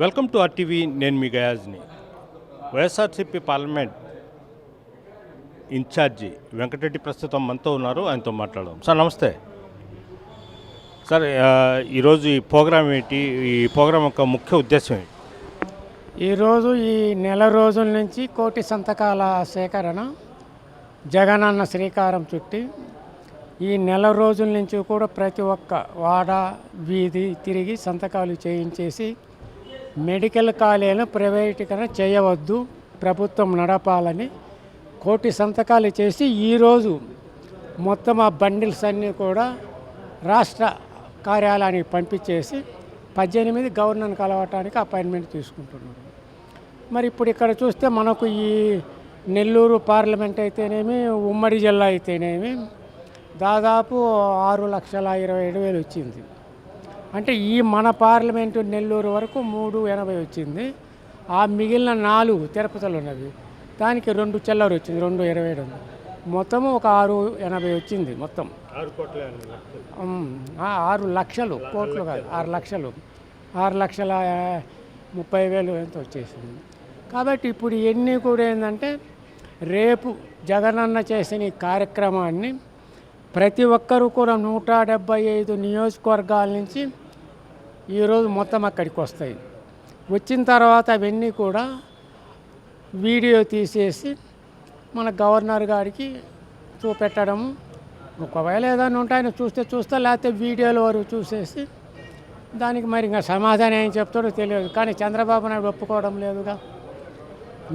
Welcome to RTV. నేను మీ గయాజ్ని. YSRCP parliament incharge Venkatareddy ప్రస్తుతం మనతో ఉన్నారు. ఆయనతో మాట్లాడదాం. సార్ నమస్తే. సార్ ఈరోజు ఈ ప్రోగ్రాం ఏంటి? ఈ ప్రోగ్రాం యొక్క ముఖ్య ఉద్దేశం ఏంటి? ఈరోజు ఈ నెల రోజుల నుంచి 1,000,000 సంతకాల సేకరణ జగనన్న శ్రీకారం చుట్టి ఈ నెల రోజుల నుంచి కూడా ప్రతి ఒక్క వాడ వీధి తిరిగి సంతకాలు చేయించేసి మెడికల్ కాలేజీలను ప్రైవేటీకరణ చేయవద్దు, ప్రభుత్వం నడపాలని 1,000,000 సంతకాలు చేసి ఈరోజు మొత్తం ఆ బండిల్స్ అన్నీ కూడా రాష్ట్ర కార్యాలయానికి పంపించేసి 18 గవర్నర్ని కలవటానికి అపాయింట్మెంట్ తీసుకుంటున్నారు. మరి ఇప్పుడు ఇక్కడ చూస్తే మనకు ఈ నెల్లూరు పార్లమెంట్ అయితేనేమి, ఉమ్మడి జిల్లా అయితేనేమి దాదాపు 6,20,000 వచ్చింది. అంటే ఈ మన పార్లమెంటు నెల్లూరు వరకు 380 వచ్చింది. ఆ మిగిలిన 4 తిరుపతిలో ఉన్నవి, దానికి 2 చిల్లర వచ్చింది, 227 మొత్తము ఒక 680 వచ్చింది. మొత్తం 6 లక్షలు, కోట్లు కాదు, 6 లక్షలు, 6,30,000 ఎంత వచ్చేసింది. కాబట్టి ఇప్పుడు ఇవన్నీ కూడా ఏంటంటే రేపు జగనన్న చేసిన ఈ కార్యక్రమాన్ని ప్రతి ఒక్కరూ కూడా 175 నియోజకవర్గాల నుంచి ఈరోజు మొత్తం అక్కడికి వస్తాయి. వచ్చిన తర్వాత అవన్నీ కూడా వీడియో తీసేసి మన గవర్నర్ గారికి చూపెట్టడము. ఒకవేళ ఏదైనా ఉంటే ఆయన చూస్తే లేకపోతే వీడియోల వరకు చూసేసి దానికి మరి ఇంకా సమాధానం ఏం చెప్తాడో తెలియదు. కానీ చంద్రబాబు నాయుడు ఒప్పుకోవడం లేదుగా.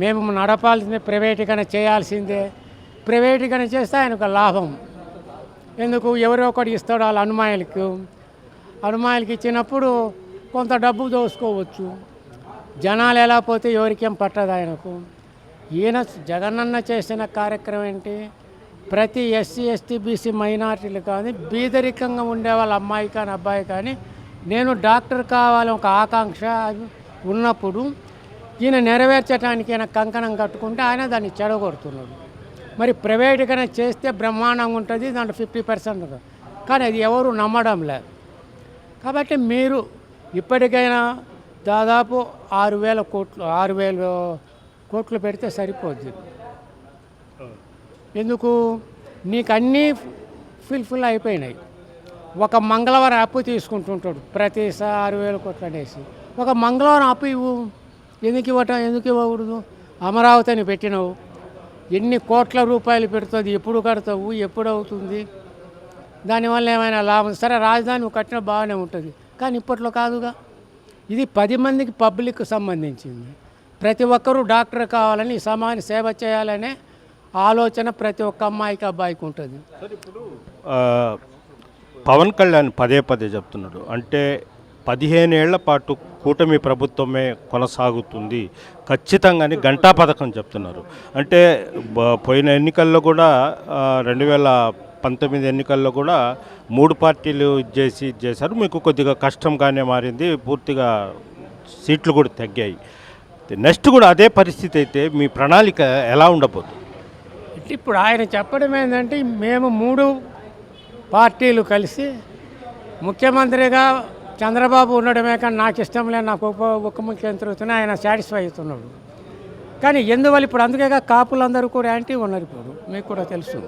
మేము నడపాల్సిందే, ప్రైవేటీకరణ చేయాల్సిందే. ప్రైవేటీకరణ చేస్తే ఆయనకు లాభం. ఎందుకు? ఎవరో ఒకటి ఇస్తాడు వాళ్ళ అనుమాయులకి ఇచ్చినప్పుడు కొంత డబ్బు దోసుకోవచ్చు. జనాలు ఎలా పోతే ఎవరికేం పట్టదు ఆయనకు. ఈయన జగనన్న చేసిన కార్యక్రమం ఏంటి? ప్రతి ఎస్సీ, ఎస్టీ, బీసీ మైనారిటీలు కానీ బీదరికంగా ఉండే వాళ్ళ అమ్మాయి కానీ అబ్బాయి కానీ నేను డాక్టర్ కావాలని ఒక ఆకాంక్ష ఉన్నప్పుడు ఈయన నెరవేర్చడానికి ఆయన కంకణం కట్టుకుంటే ఆయన దాన్ని చెడగొడుతున్నాడు. మరి ప్రైవేటీకరణ చేస్తే బ్రహ్మాండంగా ఉంటుంది, దాంట్లో 50% కానీ అది ఎవరు నమ్మడం లేదు. కాబట్టి మీరు ఇప్పటికైనా దాదాపు 6,000 కోట్లు పెడితే సరిపోద్ది. ఎందుకు? నీకు అన్నీ ఫుల్ఫిల్ అయిపోయినాయి. ఒక మంగళవారం అప్పు తీసుకుంటుంటాడు ప్రతిసారి 6,000 కోట్లు అనేసి. ఒక మంగళవారం అప్పు ఇవ్వు. ఎందుకు ఇవ్వకూడదు? అమరావతిని పెట్టినావు, ఎన్ని కోట్ల రూపాయలు పెడుతుంది, ఎప్పుడు కడతావు, ఎప్పుడు అవుతుంది? దానివల్ల ఏమైనా లాభం? సరే, రాజధాని నువ్వు కట్టినా బాగానే ఉంటుంది, కానీ ఇప్పట్లో కాదుగా. ఇది 10 మందికి పబ్లిక్ సంబంధించింది. ప్రతి ఒక్కరూ డాక్టర్ కావాలని, సమాజ సేవ చేయాలనే ఆలోచన ప్రతి ఒక్క అమ్మాయికి అబ్బాయికి ఉంటుంది. ఇప్పుడు పవన్ కళ్యాణ్ పదే చెప్తున్నాడు, అంటే 15 ఏళ్ల పాటు కూటమి ప్రభుత్వమే కొనసాగుతుంది ఖచ్చితంగాని గంటా పథకం చెప్తున్నారు. అంటే పోయిన ఎన్నికల్లో కూడా 2019 ఎన్నికల్లో కూడా 3 పార్టీలు చేశారు. మీకు కొద్దిగా కష్టంగానే మారింది, పూర్తిగా సీట్లు కూడా తగ్గాయి. నెక్స్ట్ కూడా అదే పరిస్థితి అయితే మీ ప్రణాళిక ఎలా ఉండబోతుంది? ఇప్పుడు ఆయన చెప్పడం ఏంటంటే మేము 3 పార్టీలు కలిసి ముఖ్యమంత్రిగా చంద్రబాబు ఉండడమే, కానీ నాకు ఇష్టం లేదు, నాకు ఉప ముఖ్యమంత్రి అవుతున్నా ఆయన సాటిస్ఫై అవుతున్నాడు. కానీ ఎందువల్ల ఇప్పుడు అందుకేగా కాపులందరూ కూడా యాంటీ ఉన్నారు. ఇప్పుడు మీకు కూడా తెలుసు,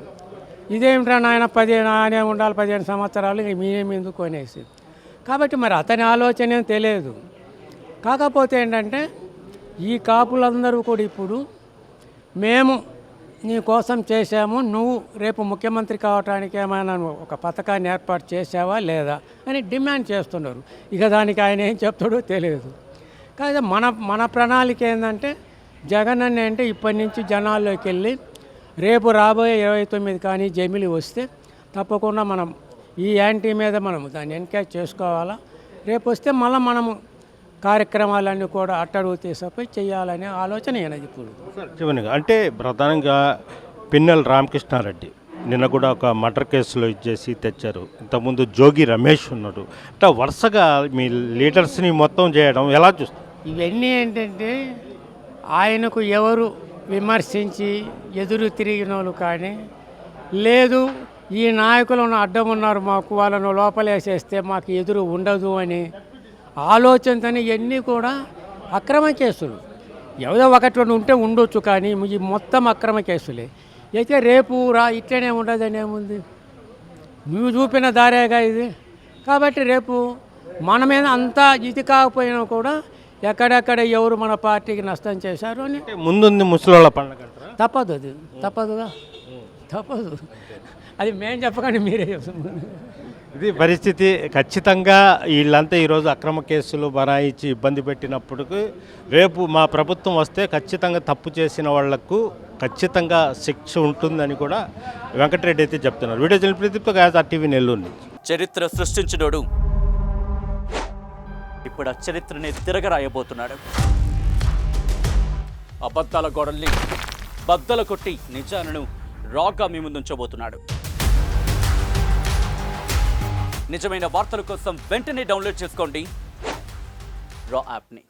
ఇదేమిట్రా నాయన 15 ఉండాలి 15 సంవత్సరాలు మేమేమి ఎందుకు అనేసి. కాబట్టి మరి అతని ఆలోచన ఏం తెలియదు. కాకపోతే ఏంటంటే ఈ కాపులందరూ కూడా ఇప్పుడు మేము నీ కోసం చేశాము, నువ్వు రేపు ముఖ్యమంత్రి కావడానికి ఏమైనా ఒక పథకాన్ని ఏర్పాటు చేసావా లేదా అని డిమాండ్ చేస్తున్నారు. ఇక దానికి ఆయన ఏం చెప్తాడో తెలియదు. కానీ మన ప్రణాళిక ఏంటంటే జగన్ అన్న అంటే ఇప్పటి నుంచి జనాల్లోకి వెళ్ళి రేపు రాబోయే 29 కానీ జమిలి వస్తే తప్పకుండా మనం ఈ యాంటీ మీద మనం దాన్ని ఎన్కరేజ్ చేసుకోవాలా. రేపు వస్తే మళ్ళీ మనము కార్యక్రమాలన్నీ కూడా అట్టడుగు తీసపోయి చేయాలనే ఆలోచన అయినది. ఇప్పుడు చివరిగా అంటే ప్రధానంగా పిన్నెల రామకృష్ణారెడ్డి నిన్న కూడా ఒక మర్డర్ కేసులో ఇచ్చేసి తెచ్చారు. ఇంతకుముందు జోగి రమేష్ ఉన్నాడు. అంటే వరుసగా మీ లీడర్స్ని మొత్తం చేయడం ఎలా చూస్తారు? ఇవన్నీ ఏంటంటే ఆయనకు ఎవరు విమర్శించి ఎదురు తిరిగిన వాళ్ళు కానీ లేదు ఈ నాయకులను అడ్డం ఉన్నారు, మాకు వాళ్ళను లోపలేసేస్తే మాకు ఎదురు ఉండదు అని ఆలోచనతోనే ఇవన్నీ కూడా అక్రమ కేసులు ఏదో ఒకటి రెండు ఉంటే ఉండొచ్చు, కానీ ఈ మొత్తం అక్రమ కేసులే. అయితే రేపు ఇట్లనే ఉండదని ఏముంది, నువ్వు చూపిన దారేగా ఇది. కాబట్టి రేపు మన మీద అంతా ఇది కాకపోయినా కూడా ఎక్కడెక్కడ ఎవరు మన పార్టీకి నష్టం చేశారు అని అంటే ముందుంది ముసలోళ్ళ పండుగ అంటారా? తప్పదు, అది తప్పదుగా, తప్పదు. అది మేము చెప్పకండి, మీరే చెప్తున్నారు. ఇది పరిస్థితి. ఖచ్చితంగా వీళ్ళంతా ఈరోజు అక్రమ కేసులు బనాయించి ఇబ్బంది పెట్టినప్పటికీ రేపు మా ప్రభుత్వం వస్తే ఖచ్చితంగా తప్పు చేసిన వాళ్లకు ఖచ్చితంగా శిక్ష ఉంటుందని కూడా వెంకటరెడ్డి అయితే చెప్తున్నారు. వీడియో జర్నలిస్ట్ ప్రదీప్తో గాయత్రి టీవీ నెల్లూరు నుంచి. చరిత్ర సృష్టించినోడు ఇప్పుడు ఆ చరిత్రని తిరగరాయబోతున్నాడు. అబద్ధాల గోడల్ని బద్దలు కొట్టి నిజాలను రాగా మీ ముందుంచబోతున్నాడు. నిజమైన వార్తల కోసం వెంటనే డౌన్లోడ్ చేసుకోండి రా యాప్ని.